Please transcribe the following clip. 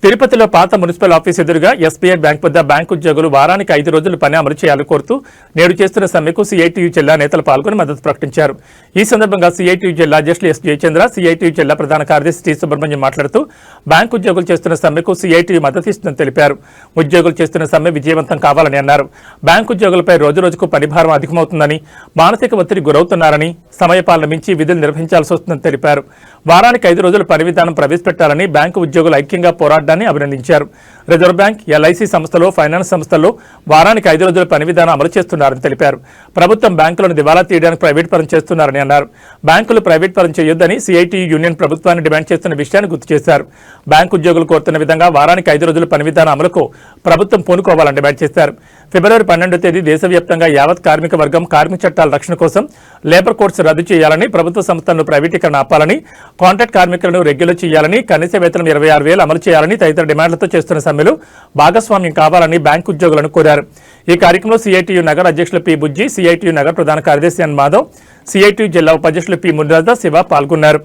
తిరుపతిలో పాత municipal office ఎదురుగా ఎస్బీఐ బ్యాంక్ వద్ద బ్యాంకు ఉద్యోగులు వారానికి 5 రోజులు పని అమలు చేయాలని కోరుతూ నేడు చేస్తున్న సమ్మెకు సిఐటియు జిల్లా నేతలు పాల్గొని మద్దతు ప్రకటించారు. ఈ సందర్భంగా సిఐటియు జిల్లా అధ్యక్షులు ఎస్ జయచంద్ర, సిఐటియు జిల్లా ప్రధాన కార్యదర్శి టి సుబ్రహ్మణ్యం మాట్లాడుతూ బ్యాంకు ఉద్యోగులు చేస్తున్న సమ్మెకు సిఐటియు మద్దతు ఇస్తుందని తెలిపారు. ఉద్యోగులు చేస్తున్న సమ్మె విజయవంతం కావాలని అన్నారు. బ్యాంకు ఉద్యోగులపై రోజురోజుకు పనిభారం అధికమవుతుందని, మానసిక ఒత్తిడి గురవుతున్నారని, సమయపాలన మించి విధులు నిర్వహించాల్సి వస్తుందని తెలిపారు. వారానికి 5 రోజుల పని విధానం ప్రవేశపెట్టాలని బ్యాంకు ఉద్యోగులు ఐక్యంగా పోరాడాన్ని అభినందించారు. రిజర్వ్ బ్యాంక్, ఎల్ఐసి సంస్థలు, ఫైనాన్స్ సంస్థల్లో వారానికి 5 రోజుల పని విధానం అమలు చేస్తున్నారని తెలిపారు. ప్రభుత్వం బ్యాంకులను దివాలా తీయడానికి ప్రైవేట్ పరం చేస్తున్నారని అన్నారు. బ్యాంకులు ప్రైవేట్ పరం చేయొద్దని సిఐటియు యూనియన్ ప్రభుత్వాన్ని డిమాండ్ చేస్తున్న విషయాన్ని గుర్తు చేశారు. బ్యాంకు ఉద్యోగులు కోరుతున్న విధంగా వారానికి 5 రోజుల పని విధానం అమలుకు ప్రభుత్వం పూనుకోవాలని డిమాండ్ చేశారు. ఫిబ్రవరి 12వ తేదీ దేశవ్యాప్తంగా యావత్ కార్మిక వర్గం కార్మిక చట్టాల రక్షణ కోసం లేబర్ కోడ్స్ రద్దు చేయాలని, ప్రభుత్వ సంస్థలను ప్రైవేటీకరణ ఆపాలని, కాంట్రాక్ట్ కార్మికులను రెగ్యులర్ చేయాలని, కనీస వేతనం 26,000 అమలు చేయాలని తదితర డిమాండ్లతో చేస్తున్న సమ్మెలో భాగస్వామ్యం కావాలని బ్యాంకు ఉద్యోగులను కోరారు. ఈ కార్యక్రమంలో సిఐటియు నగర్ అధ్యక్షులు పి బుజ్జి, సిఐటియు నగర్ ప్రధాన కార్యదర్శి ఎన్ మాధవ్, సిఐటియు జిల్లా ఉపాధ్యక్షులు పి మునిరాజ, శివ పాల్గొన్నారు.